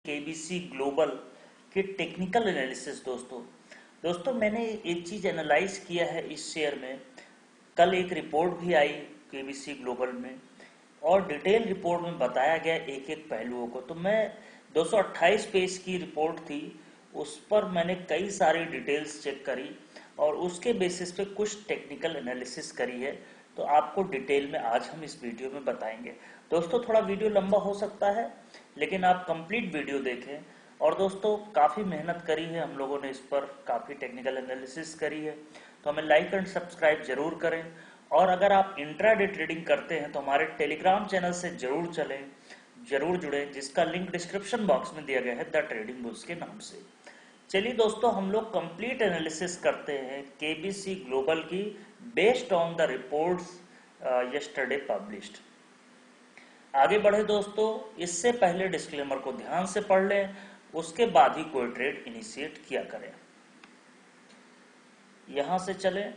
KBC global के technical analysis. दोस्तों मैंने एक चीज एनालाइज किया है इस शेयर में। कल एक रिपोर्ट भी आई केबीसी ग्लोबल में और डिटेल रिपोर्ट में बताया गया एक एक पहलुओं को। तो मैं 228 पेज की रिपोर्ट थी, उस पर मैंने कई सारी डिटेल्स चेक करी और उसके बेसिस पे कुछ टेक्निकल एनालिसिस करी है। तो आपको डिटेल में आज हम इस वीडियो में बताएंगे। दोस्तों थोड़ा वीडियो लंबा हो सकता है, लेकिन आप कंप्लीट वीडियो देखें। और दोस्तों काफ़ी मेहनत करी है हम लोगों ने, इस पर काफ़ी टेक्निकल एनालिसिस करी है। तो हमें लाइक एंड सब्सक्राइब जरूर करें। और अगर आप इंट्राडे ट्रेडिंग करते हैं तो हमारे टेलीग्राम चैनल से जरूर चलें, जरूर जुड़ें, जिसका लिंक डिस्क्रिप्शन बॉक्स में दिया गया है, द ट्रेडिंग बुल्स के नाम से। चलिए दोस्तों हम लोग कंप्लीट एनालिसिस करते हैं केबीसी ग्लोबल की based on the reports yesterday published. आगे बढ़े दोस्तों, इससे पहले डिस्क्लेमर को ध्यान से पढ़ लें, उसके बाद ही कोई ट्रेड इनिशिएट किया करें। यहां से चलें।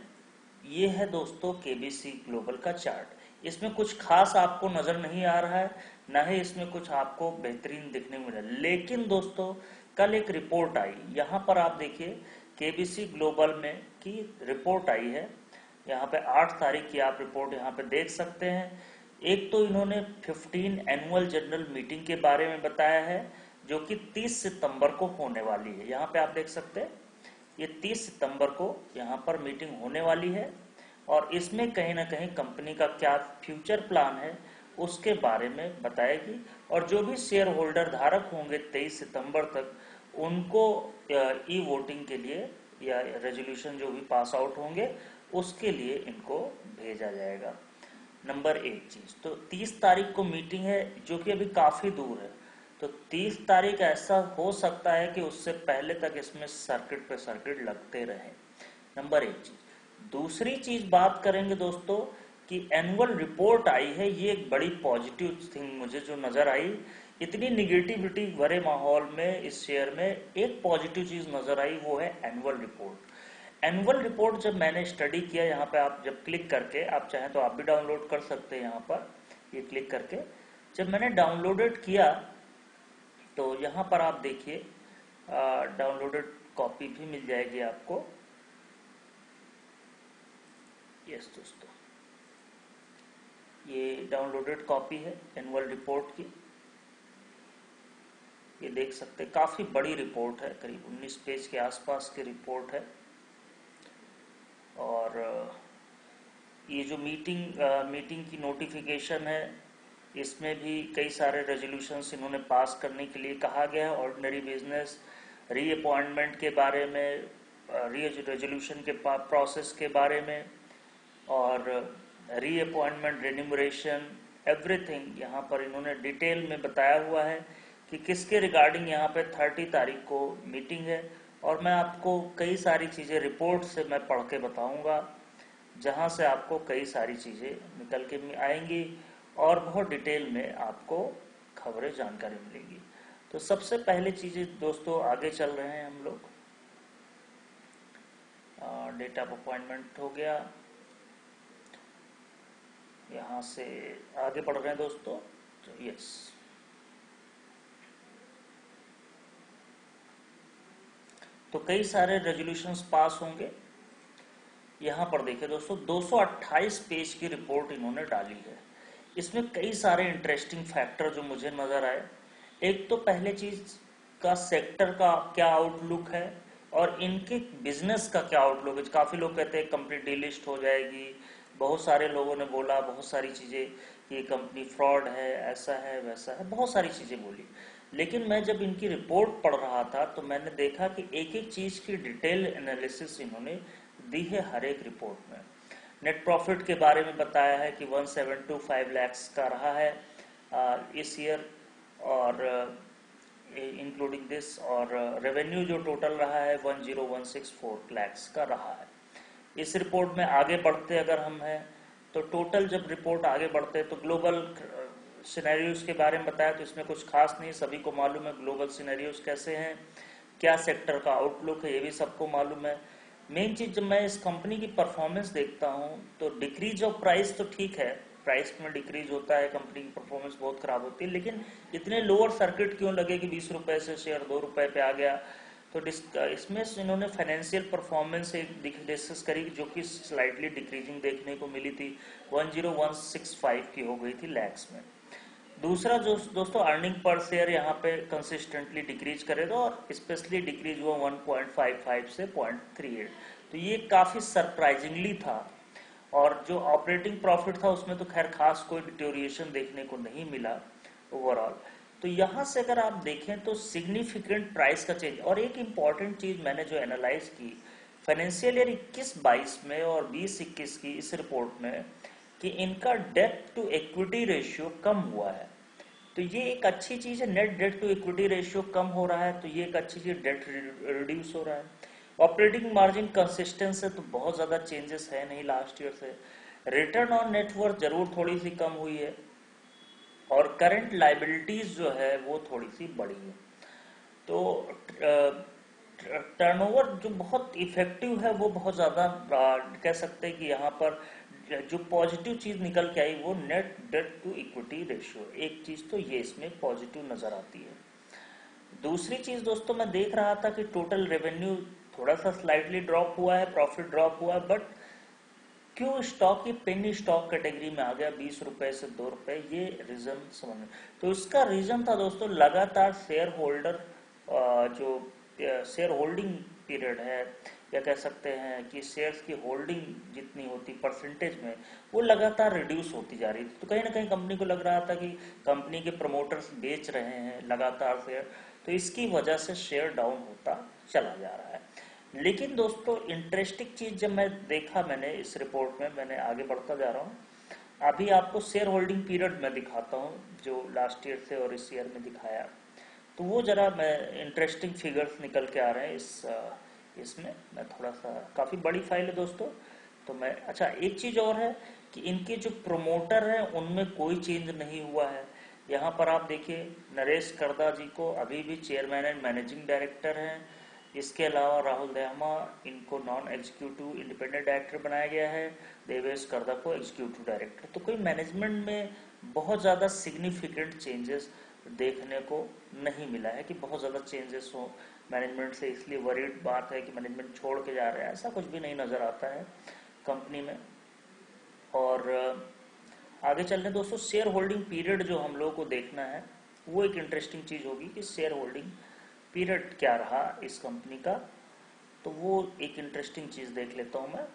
ये है दोस्तों केबीसी ग्लोबल का चार्ट। इसमें कुछ खास आपको नजर नहीं आ रहा है, ना ही इसमें कुछ आपको बेहतरीन दिखने में मिला। लेकिन दोस्तों कल एक रिपोर्ट आई, यहां पर आप देखिए केबीसी ग्लोबल में की रिपोर्ट आई है। यहाँ पे 8 तारीख की आप रिपोर्ट यहाँ पे देख सकते हैं। एक तो इन्होंने 15 एनुअल जनरल मीटिंग के बारे में बताया है, जो कि 30 सितंबर को होने वाली है। यहाँ पे आप देख सकते हैं ये 30 सितंबर को यहाँ पर मीटिंग होने वाली है और इसमें कहीं ना कहीं कंपनी का क्या फ्यूचर प्लान है उसके बारे में बताएगी। और जो भी शेयर होल्डर धारक होंगे 23 सितंबर तक, उनको ई वोटिंग के लिए या रेजोल्यूशन जो भी पास आउट होंगे उसके लिए इनको भेजा जाएगा। नंबर एक चीज तो 30 तारीख को मीटिंग है, जो कि अभी काफी दूर है। तो 30 तारीख ऐसा हो सकता है कि उससे पहले तक इसमें सर्किट पे सर्किट लगते रहे। नंबर एक चीज। दूसरी चीज बात करेंगे दोस्तों कि एनुअल रिपोर्ट आई है, ये एक बड़ी पॉजिटिव थिंग मुझे जो नजर आई। इतनी निगेटिविटी भरे माहौल में इस शेयर में एक पॉजिटिव चीज नजर आई, वो है एनुअल रिपोर्ट। एनुअल रिपोर्ट जब मैंने स्टडी किया, यहाँ पे आप जब क्लिक करके, आप चाहें तो आप भी डाउनलोड कर सकते हैं। यहाँ पर ये क्लिक करके जब मैंने डाउनलोडेड किया तो यहाँ पर आप देखिए डाउनलोडेड कॉपी भी मिल जाएगी आपको। यस दोस्तों, ये डाउनलोडेड कॉपी है एनुअल रिपोर्ट की। ये देख सकते हैं काफी बड़ी रिपोर्ट है, करीब 19 पेज के आसपास की रिपोर्ट है। और ये जो मीटिंग की नोटिफिकेशन है, इसमें भी कई सारे रेजोल्यूशंस इन्होंने पास करने के लिए कहा गया है। ऑर्डिनरी बिजनेस, रीअपॉइंटमेंट के बारे में, रेजोल्यूशन के प्रोसेस के बारे में, और रीअपॉइंटमेंट, रेन्यूमरेशन, एवरीथिंग यहाँ पर इन्होंने डिटेल में बताया हुआ है कि किसके रिगार्डिंग यहाँ पे 30 तारीख को मीटिंग है। और मैं आपको कई सारी चीज़ें रिपोर्ट से मैं पढ़ के बताऊंगा, जहाँ से आपको कई सारी चीज़ें निकल के आएंगी और बहुत डिटेल में आपको खबरें, जानकारी मिलेगी। तो सबसे पहले चीज़ें दोस्तों, आगे चल रहे हैं हम लोग। डेट ऑफ अपॉइंटमेंट हो गया, यहाँ से आगे बढ़ रहे हैं दोस्तों। तो यस, तो कई सारे रेजोल्यूशंस पास होंगे। यहाँ पर देखिए दोस्तों 228 पेज की रिपोर्ट इन्होंने डाली है। इसमें कई सारे इंटरेस्टिंग फैक्टर जो मुझे नजर आए। एक तो पहले चीज का सेक्टर का क्या आउटलुक है और इनके बिजनेस का क्या आउटलुक है। काफी लोग कहते हैं कंपनी डीलिस्ट हो जाएगी, बहुत सारे लोगों ने बोला बहुत सारी चीजें कि ये कंपनी फ्रॉड है, ऐसा है वैसा है, बहुत सारी चीजें बोली। लेकिन मैं जब इनकी रिपोर्ट पढ़ रहा था तो मैंने देखा कि एक एक चीज की डिटेल एनालिसिस इन्होंने दी है हर एक रिपोर्ट में। नेट प्रॉफिट के बारे में बताया है कि 1725 लैक्स का रहा है इस ईयर, और इंक्लूडिंग दिस, और रेवेन्यू जो टोटल रहा है 10164 लैक्स का रहा है। इस रिपोर्ट में आगे बढ़ते अगर हम हैं तो टोटल जब रिपोर्ट आगे बढ़ते तो ग्लोबल सिनेरियोज के बारे में बताया, तो इसमें कुछ खास नहीं, सभी को मालूम है ग्लोबल सिनेरियोज कैसे हैं, क्या सेक्टर का आउटलुक है, ये भी सबको मालूम है। मेन चीज, जब मैं इस कंपनी की परफॉर्मेंस देखता हूं तो डिक्रीज ऑफ प्राइस तो ठीक है, प्राइस में डिक्रीज होता है, कंपनी की परफॉर्मेंस बहुत खराब होती है, लेकिन इतने लोअर सर्किट क्यों लगे कि 20 रुपए से शेयर 2 रुपए पे आ गया। तो इसमें इन्होंने फाइनेंशियल परफॉर्मेंस डिस्कस करी जो कि स्लाइटली डिक्रीजिंग देखने को मिली थी, 10165 की हो गई थी लैक्स में। दूसरा जो दोस्तों अर्निंग पर शेयर यहाँ पे कंसिस्टेंटली डिक्रीज करेगा और स्पेशली डिक्रीज हुआ 1.55 से 0.38, तो ये काफी सरप्राइजिंगली था। और जो ऑपरेटिंग प्रॉफिट था उसमें तो खैर खास कोई डिटोरिएशन देखने को नहीं मिला ओवरऑल। तो यहाँ से अगर आप देखें तो सिग्निफिकेंट प्राइस का चेंज। और एक इम्पॉर्टेंट चीज मैंने जो एनालाइज की फाइनेंशियल ईयर 21-22 में और 20-21 की इस रिपोर्ट में कि इनका डेट टू इक्विटी रेशियो कम हुआ है, तो ये एक अच्छी चीज है। Net debt to equity ratio कम हो रहा है तो ये एक अच्छी चीज, डेट रिड्यूस हो रहा है। ऑपरेटिंग मार्जिन कंसिस्टेंस है तो बहुत ज्यादा चेंजेस है नहीं लास्ट ईयर से। रिटर्न ऑन नेटवर्थ जरूर थोड़ी सी कम हुई है और करंट लाइबिलिटीज जो है वो थोड़ी सी बढ़ी है। तो टर्नओवर जो बहुत इफेक्टिव है वो बहुत ज्यादा कह सकते हैं कि यहाँ पर जो पॉजिटिव चीज निकल के आई वो net debt to equity ratio, एक चीज तो ये इसमें पॉजिटिव नजर आती है। दूसरी चीज दोस्तों मैं देख रहा था कि टोटल रेवेन्यू थोड़ा सा स्लाइटली ड्रॉप हुआ है, प्रॉफिट ड्रॉप हुआ है, बट क्यों स्टॉक की पेनी स्टॉक कैटेगरी में आ गया 20 रुपए से 2 रुपए, ये रीजन समझ। तो इसका रीजन था दोस्तों लगातार शेयर होल्डर जो शेयर होल्डिंग पीरियड है या कह सकते हैं कि शेयर्स की होल्डिंग जितनी होती परसेंटेज में वो लगातार रिड्यूस होती जा रही थी। तो कहीं ना कहीं कंपनी को लग रहा था कि कंपनी के प्रमोटर्स बेच रहे हैं लगातार शेयर, तो इसकी वजह से शेयर डाउन होता चला जा रहा है। लेकिन दोस्तों इंटरेस्टिंग चीज जब मैंने इस रिपोर्ट में, मैंने आगे बढ़ता जा रहा हूँ, अभी आपको शेयर होल्डिंग पीरियड में दिखाता हूँ जो लास्ट ईयर से और इस ईयर में दिखाया, तो वो जरा मैं इंटरेस्टिंग फिगर्स निकल के आ रहे हैं इसमें मैं थोड़ा सा, काफी बड़ी फाइल है दोस्तों। तो मैं अच्छा एक चीज और है कि इनके जो प्रमोटर हैं उनमें कोई चेंज नहीं हुआ है। यहाँ पर आप देखिए नरेश करदा जी को अभी भी चेयरमैन एंड मैनेजिंग डायरेक्टर हैं। इसके अलावा राहुल दयामा इनको नॉन एग्जीक्यूटिव इंडिपेंडेंट डायरेक्टर बनाया गया है, देवेश करदा को एग्जीक्यूटिव डायरेक्टर। तो कोई मैनेजमेंट में बहुत ज्यादा सिग्निफिकेंट चेंजेस देखने को नहीं मिला है कि बहुत ज्यादा चेंजेस हो मैनेजमेंट से, इसलिए वरीड बात है कि मैनेजमेंट छोड़ के जा रहे हैं, ऐसा कुछ भी नहीं नजर आता है कंपनी में। और आगे चल रहे दोस्तों, शेयर होल्डिंग पीरियड जो हम लोगों को देखना है वो एक इंटरेस्टिंग चीज होगी कि शेयर होल्डिंग पीरियड क्या रहा इस कंपनी का, तो वो एक इंटरेस्टिंग चीज देख लेता हूं मैं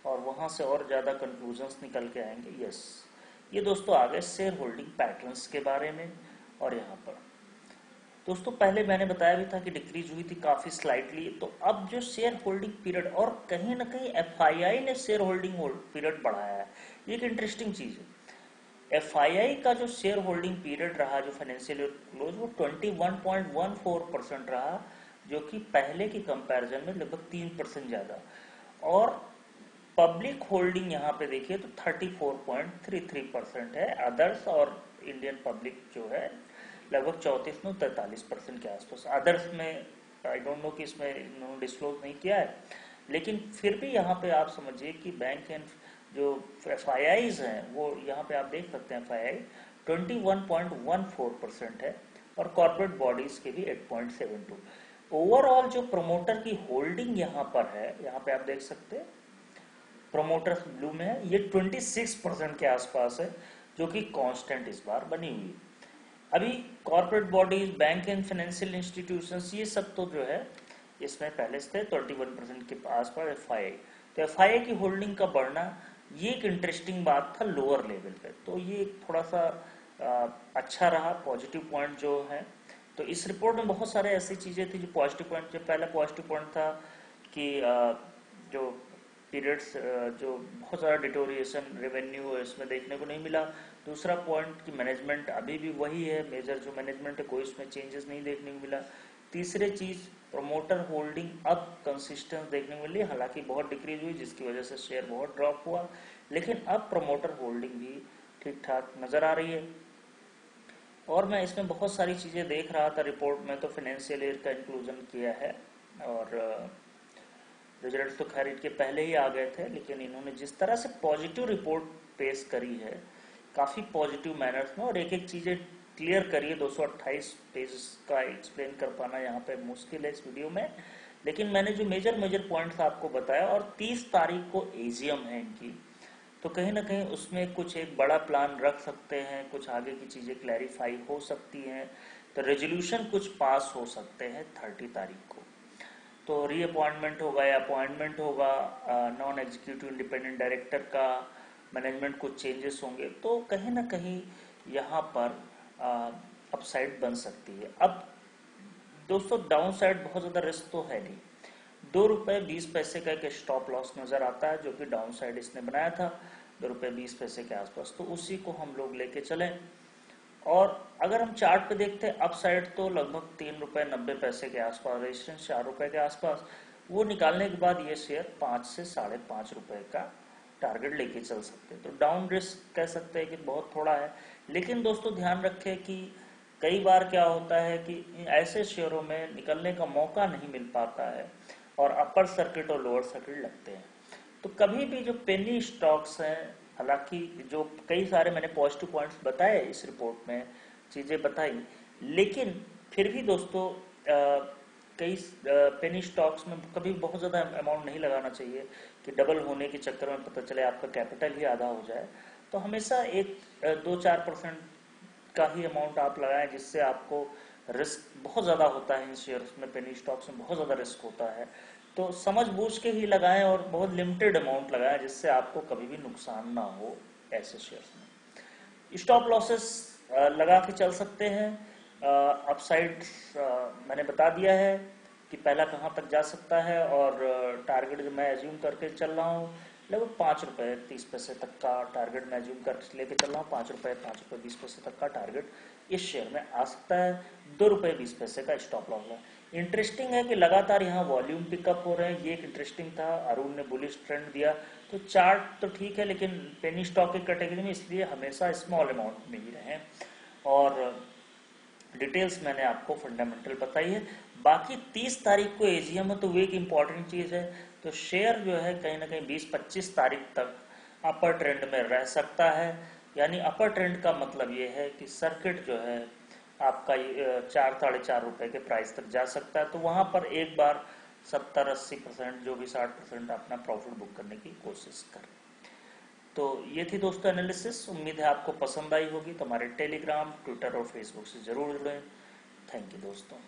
और वहां से और ज्यादा कंक्लूजन्स निकल के आएंगे। यस, ये दोस्तों आ गए शेयर होल्डिंग पैटर्न्स के बारे में। और यहाँ पर दोस्तों पहले मैंने बताया भी था कि डिक्रीज हुई थी काफी स्लाइटली, तो अब जो शेयर होल्डिंग पीरियड, और कहीं ना कहीं एफआईआई ने शेयर होल्डिंग पीरियड बढ़ाया है, ये एक इंटरेस्टिंग चीज है। एफआईआई का जो शेयर होल्डिंग पीरियड रहा जो फाइनेंशियल ईयर क्लोज वो 21.14% रहा, जो कि पहले की कंपैरिजन में लगभग 3% ज्यादा। और पब्लिक होल्डिंग यहाँ पे देखिए तो 34.33% है, अदर्स और इंडियन पब्लिक जो है लगभग 34-43% के आसपास। अदर्स में आई डोंट नो कि इसमें इन्होंने डिस्क्लोज नहीं किया है, लेकिन फिर भी यहाँ पे आप समझिए कि बैंक एंड जो एफआईआईज हैं वो यहाँ पे आप देख सकते हैं एफआईआई 21.14% है और कॉर्पोरेट बॉडीज के भी 8.72। ओवरऑल जो प्रमोटर की होल्डिंग यहाँ पर है, यहाँ पे आप देख सकते हैं प्रोमोटर्स ब्लू में है, ये 26% के आसपास है, जो कि कांस्टेंट इस बार बनी हुई है। अभी corporate bodies, bank and financial institutions, ये सब तो जो है इसमें पहले से 21% के आसपास एफआईआई। तो एफआईआई की होल्डिंग का बढ़ना ये एक इंटरेस्टिंग बात था लोअर लेवल पे, तो ये थोड़ा सा अच्छा रहा, पॉजिटिव पॉइंट जो है। तो इस रिपोर्ट में बहुत सारे ऐसी चीजें थी जो पॉजिटिव पॉइंट, जो पहला पॉजिटिव पॉइंट था कि जो पीरियड्स जो बहुत सारा डिटोरिएशन रेवेन्यू इसमें देखने को नहीं मिला। दूसरा पॉइंट कि मैनेजमेंट अभी भी वही है, मेजर जो मैनेजमेंट है कोई इसमें चेंजेस नहीं देखने को मिला। तीसरे चीज प्रमोटर होल्डिंग अब कंसिस्टेंस देखने को मिली, हालांकि बहुत डिक्रीज हुई जिसकी वजह से शेयर बहुत ड्रॉप हुआ, लेकिन अब प्रमोटर होल्डिंग भी ठीक ठाक नजर आ रही है। और मैं इसमें बहुत सारी चीजें देख रहा था रिपोर्ट में, तो फाइनेंशियल ईयर का इंक्लूजन किया है और रिजल्ट तो खैर इनके पहले ही आ गए थे, लेकिन इन्होंने जिस तरह से पॉजिटिव रिपोर्ट पेश करी है काफ़ी पॉजिटिव मैनर्स में, और एक एक चीज़ें क्लियर करिए। 228 पेज का एक्सप्लेन कर पाना यहाँ पे मुश्किल है इस वीडियो में, लेकिन मैंने जो मेजर मेजर पॉइंट्स आपको बताया, और 30 तारीख को एजीएम है इनकी, तो कहीं ना कहीं उसमें कुछ एक बड़ा प्लान रख सकते हैं, कुछ आगे की चीज़ें क्लैरिफाई हो सकती हैं, तो रेजोल्यूशन कुछ पास हो सकते हैं 30 तारीख को। तो रीअपॉइंटमेंट होगा या अपॉइंटमेंट होगा नॉन एग्जीक्यूटिव इंडिपेंडेंट डायरेक्टर का, मैनेजमेंट कुछ चेंजेस होंगे, तो कहीं ना कहीं यहाँ पर अपसाइड बन सकती है। अब दोस्तों डाउन साइड बहुत ज़्यादा रिस्क तो है नहीं, 2 रुपये 20 पैसे का एक स्टॉप लॉस नज़र आता है जो कि डाउन साइड इसने बनाया था 2 रुपये 20 पैसे के आसपास, तो उसी को हम लोग लेके चलें। और अगर हम चार्ट पे देखते हैं अप साइड तो लगभग 3 रुपये 90 पैसे के आसपास, रेजिस्टेंस 4 रुपये के आसपास, वो निकालने के बाद ये शेयर 5 से 5.5 रुपये का टारगेट लेके चल सकते हैं। तो डाउन रिस्क कह सकते हैं कि बहुत थोड़ा है, लेकिन दोस्तों ध्यान रखें कि कई बार क्या होता है कि ऐसे शेयरों में निकलने का मौका नहीं मिल पाता है और अपर सर्किट और लोअर सर्किट लगते हैं। तो कभी भी जो पेनी स्टॉक्स हैं, हालांकि जो कई सारे मैंने पॉजिटिव पॉइंट्स बताए इस रिपोर्ट में, चीज़ें बताई, लेकिन फिर भी दोस्तों कई पेनी स्टॉक्स में कभी बहुत ज़्यादा अमाउंट नहीं लगाना चाहिए कि डबल होने के चक्कर में पता चले आपका कैपिटल ही आधा हो जाए। तो हमेशा एक 2-4% का ही अमाउंट आप लगाएं, जिससे आपको रिस्क बहुत ज़्यादा होता है इन शेयर्स में, पेनी स्टॉक्स में बहुत ज़्यादा रिस्क होता है, तो समझ बूझ के ही लगाएं और बहुत लिमिटेड अमाउंट लगाएं, जिससे आपको कभी भी नुकसान ना हो ऐसे शेयर्स में। स्टॉप लॉसेस लगा के चल सकते हैं। अपसाइड मैंने बता दिया है कि पहला कहाँ तक जा सकता है, और टारगेट जो मैं एज्यूम करके चल रहा हूँ लगभग 5 रुपये 30 पैसे तक का टारगेट मैं एज्यूम कर लेके चल रहा हूँ। 5 रुपये 20 पैसे तक का टारगेट इस शेयर में आ सकता है। 2 रुपये 20 पैसे का स्टॉप लॉस है। इंटरेस्टिंग है कि लगातार यहाँ वॉल्यूम पिकअप हो रहे हैं, ये एक इंटरेस्टिंग था। अरुण ने बुलिश ट्रेंड दिया, तो चार्ट तो ठीक है, लेकिन पेनी स्टॉक की कैटेगरी में इसलिए हमेशा स्मॉल अमाउंट में ही रहें। और डिटेल्स मैंने आपको फंडामेंटल बताई है। बाकी 30 तारीख को एजीएम है, तो वो एक इम्पॉर्टेंट चीज़ है, तो शेयर जो है कहीं ना कहीं 20-25 तारीख तक अपर ट्रेंड में रह सकता है। यानी अपर ट्रेंड का मतलब ये है कि सर्किट जो है आपका 4-4.5 रुपये के प्राइस तक जा सकता है, तो वहाँ पर एक बार 70-80% जो भी 60% अपना प्रॉफिट बुक करने की कोशिश करें। तो ये थी दोस्तों एनालिसिस, उम्मीद है आपको पसंद आई होगी। तो हमारे टेलीग्राम, ट्विटर और फेसबुक से जरूर जुड़ें। थैंक यू दोस्तों।